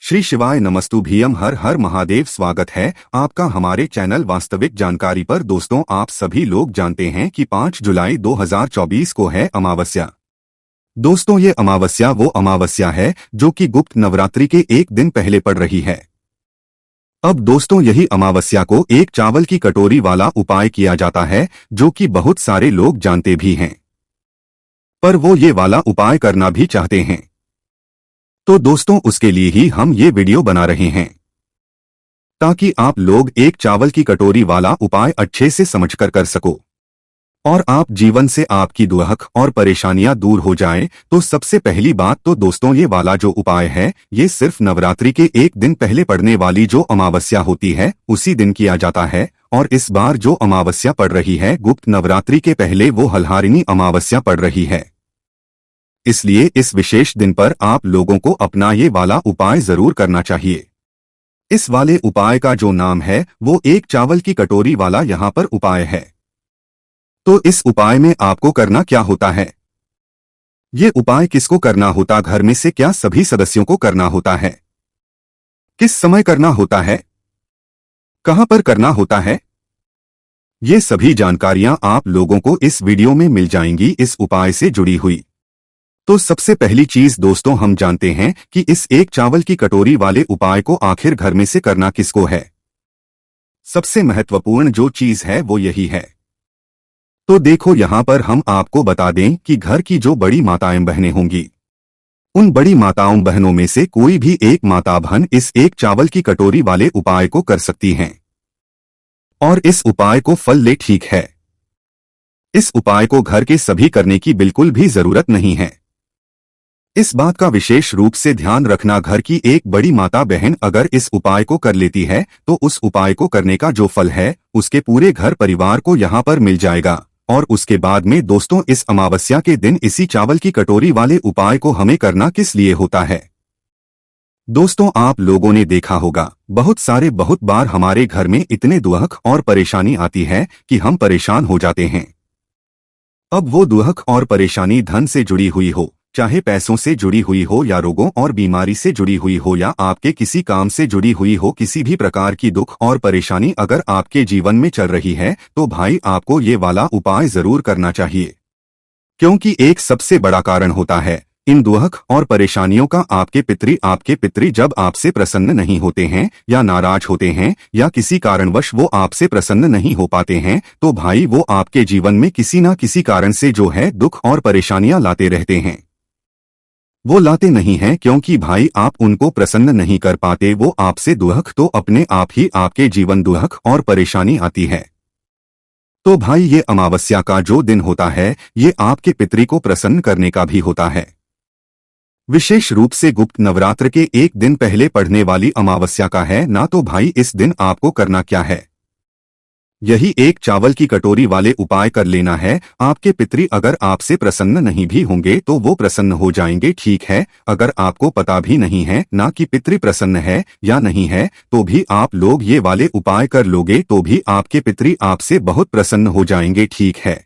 श्री शिवाय नमस्तुभ्यम। हर हर महादेव। स्वागत है आपका हमारे चैनल वास्तविक जानकारी पर। दोस्तों, आप सभी लोग जानते हैं कि 5 जुलाई 2024 को है अमावस्या। दोस्तों, ये अमावस्या वो अमावस्या है जो कि गुप्त नवरात्रि के एक दिन पहले पड़ रही है। अब दोस्तों, यही अमावस्या को एक चावल की कटोरी वाला उपाय किया जाता है जो कि बहुत सारे लोग जानते भी हैं, पर वो ये वाला उपाय करना भी चाहते हैं। तो दोस्तों, उसके लिए ही हम ये वीडियो बना रहे हैं ताकि आप लोग एक चावल की कटोरी वाला उपाय अच्छे से समझकर कर सको और आप जीवन से आपकी दुख और परेशानियां दूर हो जाएं। तो सबसे पहली बात तो दोस्तों, ये वाला जो उपाय है ये सिर्फ नवरात्रि के एक दिन पहले पड़ने वाली जो अमावस्या होती है उसी दिन किया जाता है। और इस बार जो अमावस्या पड़ रही है गुप्त नवरात्रि के पहले, वो हलहारिणी अमावस्या पड़ रही है। इसलिए इस विशेष दिन पर आप लोगों को अपना ये वाला उपाय जरूर करना चाहिए। इस वाले उपाय का जो नाम है वो एक चावल की कटोरी वाला यहाँ पर उपाय है। तो इस उपाय में आपको करना क्या होता है? ये उपाय किसको करना होता? घर में से क्या सभी सदस्यों को करना होता है? किस समय करना होता है? कहां पर करना होता है? ये सभी जानकारियां आप लोगों को इस वीडियो में मिल जाएंगी इस उपाय से जुड़ी हुई। तो सबसे पहली चीज दोस्तों, हम जानते हैं कि इस एक चावल की कटोरी वाले उपाय को आखिर घर में से करना किसको है। सबसे महत्वपूर्ण जो चीज है वो यही है। तो देखो, यहां पर हम आपको बता दें कि घर की जो बड़ी माताएं बहनें होंगी, उन बड़ी माताओं बहनों में से कोई भी एक माता बहन इस एक चावल की कटोरी वाले उपाय को कर सकती हैं और इस उपाय को फल ले। ठीक है, इस उपाय को घर के सभी करने की बिल्कुल भी जरूरत नहीं है। इस बात का विशेष रूप से ध्यान रखना, घर की एक बड़ी माता बहन अगर इस उपाय को कर लेती है तो उस उपाय को करने का जो फल है उसके पूरे घर परिवार को यहाँ पर मिल जाएगा। और उसके बाद में दोस्तों, इस अमावस्या के दिन इसी चावल की कटोरी वाले उपाय को हमें करना किस लिए होता है? दोस्तों, आप लोगों ने देखा होगा बहुत बार हमारे घर में इतने दुख और परेशानी आती है कि हम परेशान हो जाते हैं। अब वो दुख और परेशानी धन से जुड़ी हुई हो, चाहे पैसों से जुड़ी हुई हो, या रोगों और बीमारी से जुड़ी हुई हो, या आपके किसी काम से जुड़ी हुई हो, किसी भी प्रकार की दुख और परेशानी अगर आपके जीवन में चल रही है तो भाई आपको ये वाला उपाय जरूर करना चाहिए। क्योंकि एक सबसे बड़ा कारण होता है इन दुख और परेशानियों का, आपके पितरी जब आपसे प्रसन्न नहीं होते हैं या नाराज होते हैं या किसी कारणवश वो आपसे प्रसन्न नहीं हो पाते हैं, तो भाई वो आपके जीवन में किसी ना किसी कारण से जो है दुख और परेशानियां लाते रहते हैं। वो लाते नहीं हैं क्योंकि भाई आप उनको प्रसन्न नहीं कर पाते, वो आपसे दुख तो अपने आप ही आपके जीवन दुख और परेशानी आती है। तो भाई, ये अमावस्या का जो दिन होता है ये आपके पितरी को प्रसन्न करने का भी होता है। विशेष रूप से गुप्त नवरात्र के एक दिन पहले पड़ने वाली अमावस्या का है ना। तो भाई, इस दिन आपको करना क्या है? यही एक चावल की कटोरी वाले उपाय कर लेना है। आपके पितरी अगर आपसे प्रसन्न नहीं भी होंगे तो वो प्रसन्न हो जाएंगे। ठीक है, अगर आपको पता भी नहीं है ना कि पितरी प्रसन्न है या नहीं है तो भी आप लोग ये वाले उपाय कर लोगे तो भी आपके पितरी आपसे बहुत प्रसन्न हो जाएंगे। ठीक है,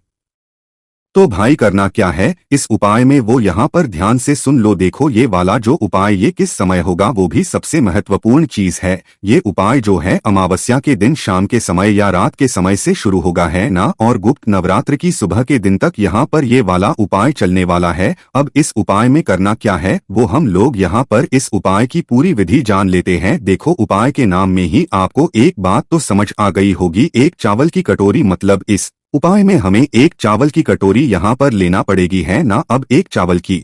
तो भाई करना क्या है इस उपाय में, वो यहाँ पर ध्यान से सुन लो। देखो, ये वाला जो उपाय ये किस समय होगा वो भी सबसे महत्वपूर्ण चीज है। ये उपाय जो है अमावस्या के दिन शाम के समय या रात के समय से शुरू होगा है ना, और गुप्त नवरात्र की सुबह के दिन तक यहाँ पर ये वाला उपाय चलने वाला है। अब इस उपाय में करना क्या है वो हम लोग यहाँ पर इस उपाय की पूरी विधि जान लेते हैं। देखो, उपाय के नाम में ही आपको एक बात तो समझ आ गई होगी, एक चावल की कटोरी, मतलब इस उपाय में हमें एक चावल की कटोरी यहाँ पर लेना पड़ेगी है ना। अब एक चावल की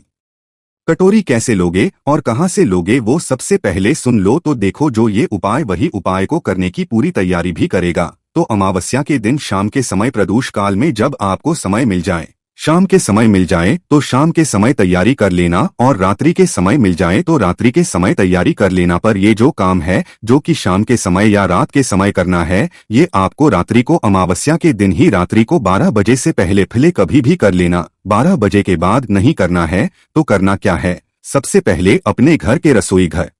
कटोरी कैसे लोगे और कहाँ से लोगे वो सबसे पहले सुन लो। तो देखो, जो ये उपाय वही उपाय को करने की पूरी तैयारी भी करेगा। तो अमावस्या के दिन शाम के समय, प्रदोष काल में जब आपको समय मिल जाए, शाम के समय मिल जाए तो शाम के समय तैयारी कर लेना, और रात्रि के समय मिल जाए तो रात्रि के समय तैयारी कर लेना। पर ये जो काम है जो कि शाम के समय या रात के समय करना है, ये आपको रात्रि को, अमावस्या के दिन ही रात्रि को 12 बजे से पहले कभी भी कर लेना। 12 बजे के बाद नहीं करना है। तो करना क्या है, सबसे पहले अपने घर के रसोई घर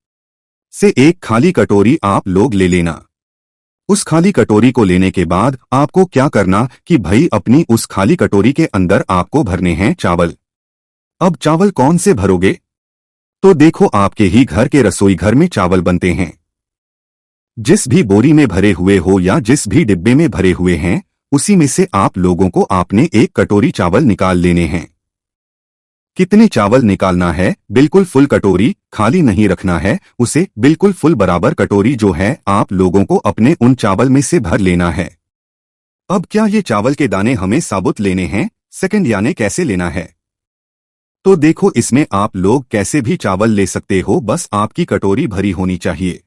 से एक खाली कटोरी आप लोग ले लेना। उस खाली कटोरी को लेने के बाद आपको क्या करना कि भाई अपनी उस खाली कटोरी के अंदर आपको भरने हैं चावल। अब चावल कौन से भरोगे? तो देखो आपके ही घर के रसोई घर में चावल बनते हैं। जिस भी बोरी में भरे हुए हो या जिस भी डिब्बे में भरे हुए हैं, उसी में से आप लोगों को आपने एक कटोरी चावल निकाल लेने हैं। कितने चावल निकालना है? बिल्कुल फुल कटोरी, खाली नहीं रखना है उसे, बिल्कुल फुल बराबर कटोरी जो है आप लोगों को अपने उन चावल में से भर लेना है। अब क्या ये चावल के दाने हमें साबुत लेने हैं, सेकंड यानी कैसे लेना है? तो देखो इसमें आप लोग कैसे भी चावल ले सकते हो, बस आपकी कटोरी भरी होनी चाहिए।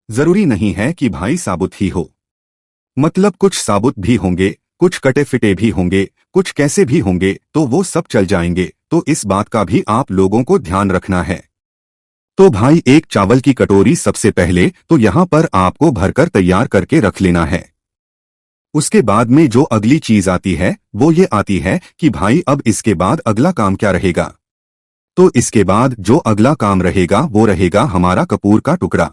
जरूरी नहीं है कि भाई साबुत ही हो, मतलब कुछ साबुत भी होंगे, कुछ कटे फिटे भी होंगे, कुछ कैसे भी होंगे, तो वो सब चल जाएंगे। तो इस बात का भी आप लोगों को ध्यान रखना है। तो भाई एक चावल की कटोरी सबसे पहले तो यहाँ पर आपको भरकर तैयार करके रख लेना है। उसके बाद में जो अगली चीज आती है वो ये आती है कि भाई अब इसके बाद अगला काम क्या रहेगा। तो इसके बाद जो अगला काम रहेगा वो रहेगा हमारा कपूर का टुकड़ा,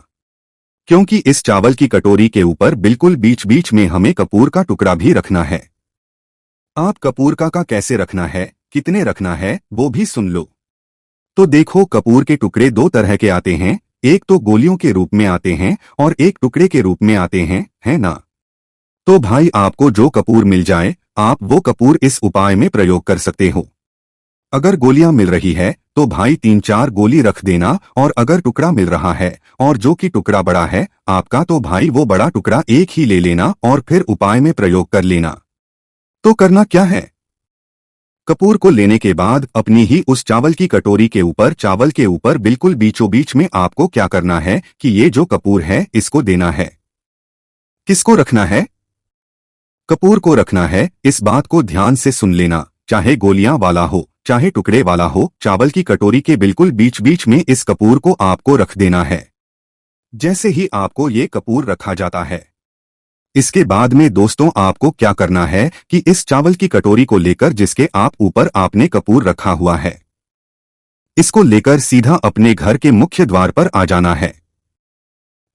क्योंकि इस चावल की कटोरी के ऊपर बिल्कुल बीच बीच में हमें कपूर का टुकड़ा भी रखना है। आप कपूर का कैसे रखना है, कितने रखना है वो भी सुन लो। तो देखो कपूर के टुकड़े दो तरह के आते हैं, एक तो गोलियों के रूप में आते हैं और एक टुकड़े के रूप में आते हैं, है ना। तो भाई आपको जो कपूर मिल जाए आप वो कपूर इस उपाय में प्रयोग कर सकते हो। अगर गोलियां मिल रही है तो भाई 3-4 गोली रख देना, और अगर टुकड़ा मिल रहा है और जो कि टुकड़ा बड़ा है आपका, तो भाई वो बड़ा टुकड़ा एक ही ले लेना और फिर उपाय में प्रयोग कर लेना। तो करना क्या है, कपूर को लेने के बाद अपनी ही उस चावल की कटोरी के ऊपर, चावल के ऊपर बिल्कुल बीचों बीच में आपको क्या करना है कि ये जो कपूर है इसको देना है। किसको रखना है? कपूर को रखना है। इस बात को ध्यान से सुन लेना, चाहे गोलियां वाला हो चाहे टुकड़े वाला हो, चावल की कटोरी के बिल्कुल बीच बीच में इस कपूर को आपको रख देना है। जैसे ही आपको ये कपूर रखा जाता है, इसके बाद में दोस्तों आपको क्या करना है कि इस चावल की कटोरी को लेकर जिसके आप ऊपर आपने कपूर रखा हुआ है, इसको लेकर सीधा अपने घर के मुख्य द्वार पर आ जाना है।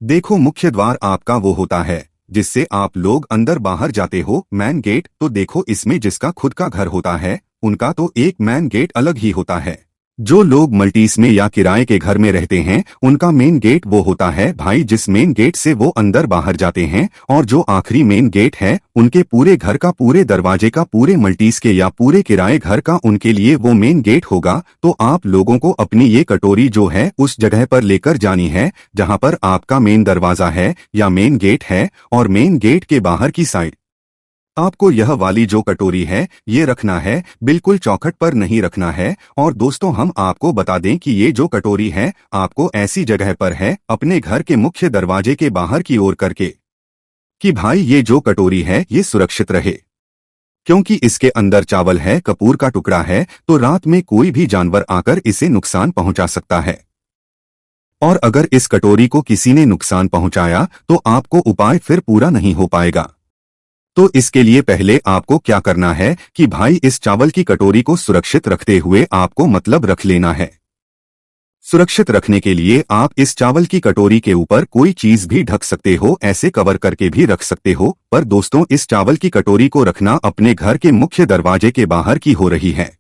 देखो मुख्य द्वार आपका वो होता है जिससे आप लोग अंदर बाहर जाते हो, मैन गेट। तो देखो इसमें जिसका खुद का घर होता है उनका तो एक मैन गेट अलग ही होता है। जो लोग मल्टीस में या किराए के घर में रहते हैं उनका मेन गेट वो होता है भाई जिस मेन गेट से वो अंदर बाहर जाते हैं, और जो आखिरी मेन गेट है उनके पूरे घर का, पूरे दरवाजे का, पूरे मल्टीस के या पूरे किराए घर का उनके लिए वो मेन गेट होगा। तो आप लोगों को अपनी ये कटोरी जो है उस जगह पर लेकर जानी है जहां पर आपका मेन दरवाजा है या मेन गेट है, और मेन गेट के बाहर की साइड आपको यह वाली जो कटोरी है ये रखना है, बिल्कुल चौखट पर नहीं रखना है। और दोस्तों हम आपको बता दें कि ये जो कटोरी है आपको ऐसी जगह पर है अपने घर के मुख्य दरवाजे के बाहर की ओर करके, कि भाई ये जो कटोरी है ये सुरक्षित रहे, क्योंकि इसके अंदर चावल है, कपूर का टुकड़ा है, तो रात में कोई भी जानवर आकर इसे नुकसान पहुंचा सकता है। और अगर इस कटोरी को किसी ने नुकसान पहुंचाया तो आपको उपाय फिर पूरा नहीं हो पाएगा। तो इसके लिए पहले आपको क्या करना है कि भाई इस चावल की कटोरी को सुरक्षित रखते हुए आपको मतलब रख लेना है। सुरक्षित रखने के लिए आप इस चावल की कटोरी के ऊपर कोई चीज भी ढक सकते हो, ऐसे कवर करके भी रख सकते हो, पर दोस्तों इस चावल की कटोरी को रखना अपने घर के मुख्य दरवाजे के बाहर की हो रही है,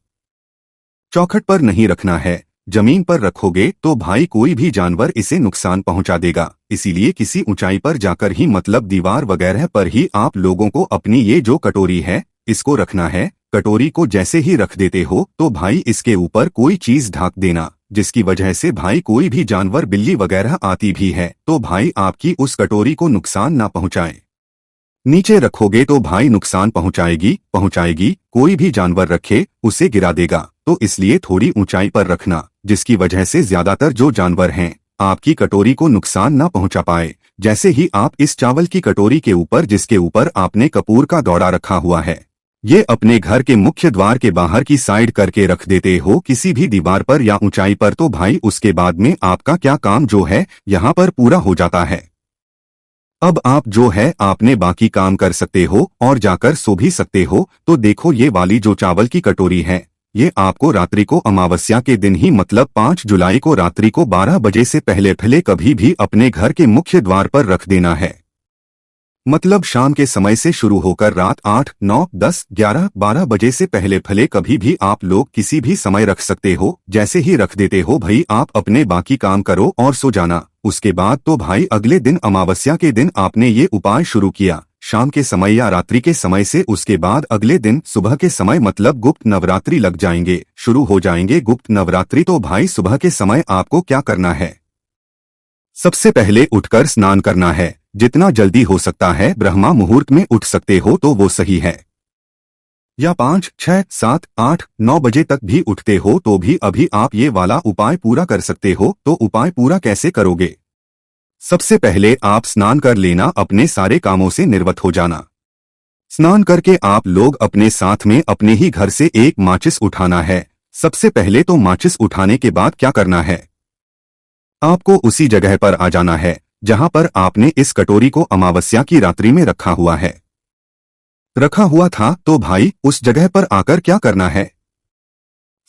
चौखट पर नहीं रखना है। जमीन पर रखोगे तो भाई कोई भी जानवर इसे नुकसान पहुंचा देगा, इसीलिए किसी ऊंचाई पर जाकर ही, मतलब दीवार वगैरह पर ही आप लोगों को अपनी ये जो कटोरी है इसको रखना है। कटोरी को जैसे ही रख देते हो तो भाई इसके ऊपर कोई चीज ढाक देना, जिसकी वजह से भाई कोई भी जानवर, बिल्ली वगैरह आती भी है तो भाई आपकी उस कटोरी को नुकसान ना पहुंचाए। नीचे रखोगे तो भाई नुकसान पहुंचाएगी, कोई भी जानवर रखे उसे गिरा देगा। तो इसलिए थोड़ी ऊंचाई पर रखना, जिसकी वजह से ज्यादातर जो जानवर हैं आपकी कटोरी को नुकसान ना पहुंचा पाए। जैसे ही आप इस चावल की कटोरी के ऊपर, जिसके ऊपर आपने कपूर का दौड़ा रखा हुआ है, ये अपने घर के मुख्य द्वार के बाहर की साइड करके रख देते हो किसी भी दीवार पर या ऊंचाई पर, तो भाई उसके बाद में आपका क्या काम जो है यहाँ पर पूरा हो जाता है। अब आप जो है आपने बाकी काम कर सकते हो और जाकर सो भी सकते हो। तो देखो ये वाली जो चावल की कटोरी है ये आपको रात्रि को, अमावस्या के दिन ही, मतलब 5 जुलाई को रात्रि को 12 बजे से पहले कभी भी अपने घर के मुख्य द्वार पर रख देना है। मतलब शाम के समय से शुरू होकर रात 8, 9, 10, 11, 12 बजे से पहले भले कभी भी आप लोग किसी भी समय रख सकते हो। जैसे ही रख देते हो भाई आप अपने बाकी काम करो और सो जाना। उसके बाद तो भाई अगले दिन अमावस्या के दिन आपने ये उपाय शुरू किया शाम के समय या रात्रि के समय से, उसके बाद अगले दिन सुबह के समय मतलब गुप्त नवरात्रि लग जाएंगे, शुरू हो जाएंगे गुप्त नवरात्रि। तो भाई सुबह के समय आपको क्या करना है, सबसे पहले उठकर स्नान करना है। जितना जल्दी हो सकता है ब्रह्मा मुहूर्त में उठ सकते हो तो वो सही है, या 5, 6, 7, 8, 9 बजे तक भी उठते हो तो भी अभी आप ये वाला उपाय पूरा कर सकते हो। तो उपाय पूरा कैसे करोगे, सबसे पहले आप स्नान कर लेना, अपने सारे कामों से निर्वत हो जाना। स्नान करके आप लोग अपने साथ में अपने ही घर से एक माचिस उठाना है। सबसे पहले तो माचिस उठाने के बाद क्या करना है, आपको उसी जगह पर आ जाना है जहां पर आपने इस कटोरी को अमावस्या की रात्रि में रखा हुआ था। तो भाई उस जगह पर आकर क्या करना है,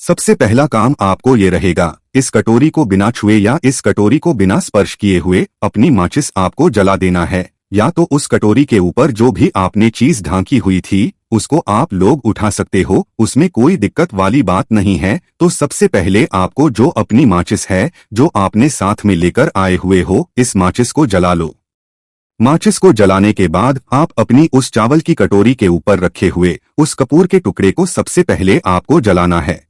सबसे पहला काम आपको ये रहेगा, इस कटोरी को बिना छुए या इस कटोरी को बिना स्पर्श किए हुए अपनी माचिस आपको जला देना है। या तो उस कटोरी के ऊपर जो भी आपने चीज ढांकी हुई थी उसको आप लोग उठा सकते हो, उसमें कोई दिक्कत वाली बात नहीं है। तो सबसे पहले आपको जो अपनी माचिस है जो आपने साथ में लेकर आए हुए हो, इस माचिस को जला लो। माचिस को जलाने के बाद आप अपनी उस चावल की कटोरी के ऊपर रखे हुए उस कपूर के टुकड़े को सबसे पहले आपको जलाना है।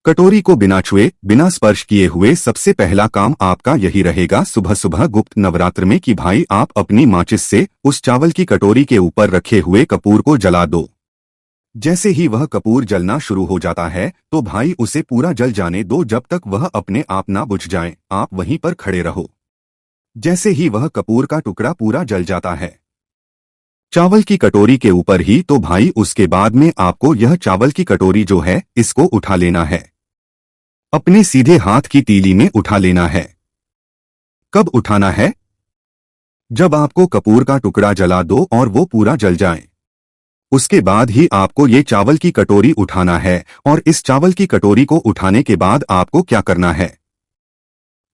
कटोरी को बिना छुए बिना स्पर्श किए हुए सबसे पहला काम आपका यही रहेगा सुबह सुबह गुप्त नवरात्र में कि भाई आप अपनी माचिस से उस चावल की कटोरी के ऊपर रखे हुए कपूर को जला दो। जैसे ही वह कपूर जलना शुरू हो जाता है तो भाई उसे पूरा जल जाने दो, जब तक वह अपने आप ना बुझ जाए आप वहीं पर खड़े रहो। जैसे ही वह कपूर का टुकड़ा पूरा जल जाता है चावल की कटोरी के ऊपर ही, तो भाई उसके बाद में आपको यह चावल की कटोरी जो है इसको उठा लेना है, अपने सीधे हाथ की तीली में उठा लेना है। कब उठाना है, जब आपको कपूर का टुकड़ा जला दो और वो पूरा जल जाए, उसके बाद ही आपको ये चावल की कटोरी उठाना है। और इस चावल की कटोरी को उठाने के बाद आपको क्या करना है,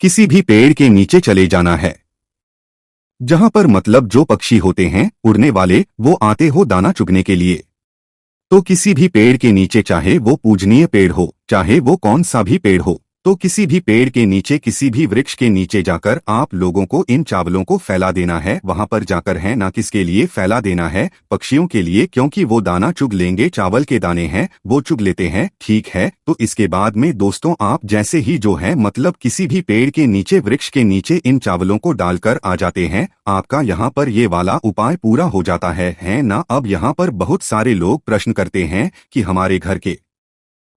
किसी भी पेड़ के नीचे चले जाना है, जहां पर मतलब जो पक्षी होते हैं उड़ने वाले वो आते हो दाना चुगने के लिए। तो किसी भी पेड़ के नीचे, चाहे वो पूजनीय पेड़ हो चाहे वो कौन सा भी पेड़ हो, तो किसी भी पेड़ के नीचे किसी भी वृक्ष के नीचे जाकर आप लोगों को इन चावलों को फैला देना है। वहां पर जाकर है ना, किसके लिए फैला देना है, पक्षियों के लिए, क्योंकि वो दाना चुग लेंगे, चावल के दाने हैं वो चुग लेते हैं, ठीक है। तो इसके बाद में दोस्तों आप जैसे ही जो है मतलब किसी भी पेड़ के नीचे वृक्ष के नीचे इन चावलों को डालकर आ जाते हैं, आपका यहाँ पर ये वाला उपाय पूरा हो जाता है ना। अब यहाँ पर बहुत सारे लोग प्रश्न करते हैं कि हमारे घर के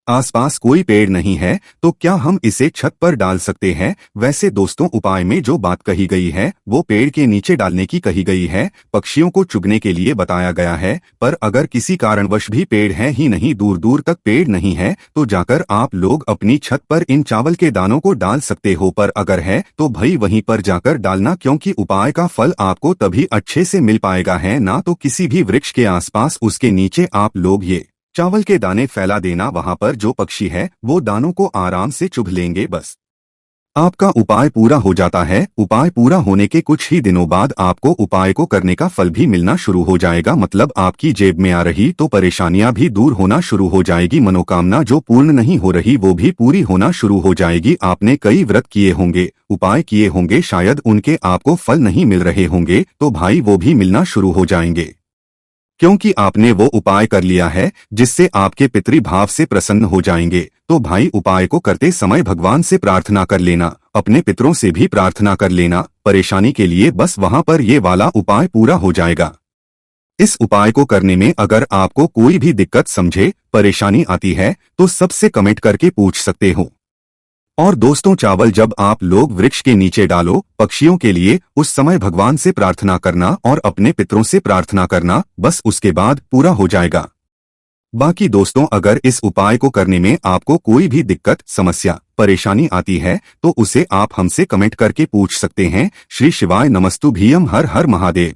आसपास कोई पेड़ नहीं है तो क्या हम इसे छत पर डाल सकते हैं। वैसे दोस्तों उपाय में जो बात कही गई है वो पेड़ के नीचे डालने की कही गई है, पक्षियों को चुगने के लिए बताया गया है। पर अगर किसी कारणवश भी पेड़ है ही नहीं, दूर दूर तक पेड़ नहीं है, तो जाकर आप लोग अपनी छत पर इन चावल के दानों को डाल सकते हो। पर अगर है तो भाई वहीं पर जाकर डालना, क्योंकि उपाय का फल आपको तभी अच्छे से मिल पाएगा है ना। तो किसी भी वृक्ष के आसपास उसके नीचे आप लोग ये चावल के दाने फैला देना, वहां पर जो पक्षी है वो दानों को आराम से चुभ लेंगे, बस आपका उपाय पूरा हो जाता है। उपाय पूरा होने के कुछ ही दिनों बाद आपको उपाय को करने का फल भी मिलना शुरू हो जाएगा, मतलब आपकी जेब में आ रही तो परेशानियां भी दूर होना शुरू हो जाएगी, मनोकामना जो पूर्ण नहीं हो रही वो भी पूरी होना शुरू हो जाएगी। आपने कई व्रत किए होंगे, उपाय किए होंगे, शायद उनके आपको फल नहीं मिल रहे होंगे, तो भाई वो भी मिलना शुरू हो जाएंगे, क्योंकि आपने वो उपाय कर लिया है जिससे आपके पितृभाव से प्रसन्न हो जाएंगे। तो भाई उपाय को करते समय भगवान से प्रार्थना कर लेना, अपने पितरों से भी प्रार्थना कर लेना परेशानी के लिए, बस वहां पर ये वाला उपाय पूरा हो जाएगा। इस उपाय को करने में अगर आपको कोई भी दिक्कत समझे, परेशानी आती है तो सबसे कमेंट करके पूछ सकते हो। और दोस्तों चावल जब आप लोग वृक्ष के नीचे डालो पक्षियों के लिए, उस समय भगवान से प्रार्थना करना और अपने पितरों से प्रार्थना करना, बस उसके बाद पूरा हो जाएगा। बाकी दोस्तों अगर इस उपाय को करने में आपको कोई भी दिक्कत समस्या परेशानी आती है तो उसे आप हमसे कमेंट करके पूछ सकते हैं। श्री शिवाय नमस्तु भीयम, हर हर महादेव।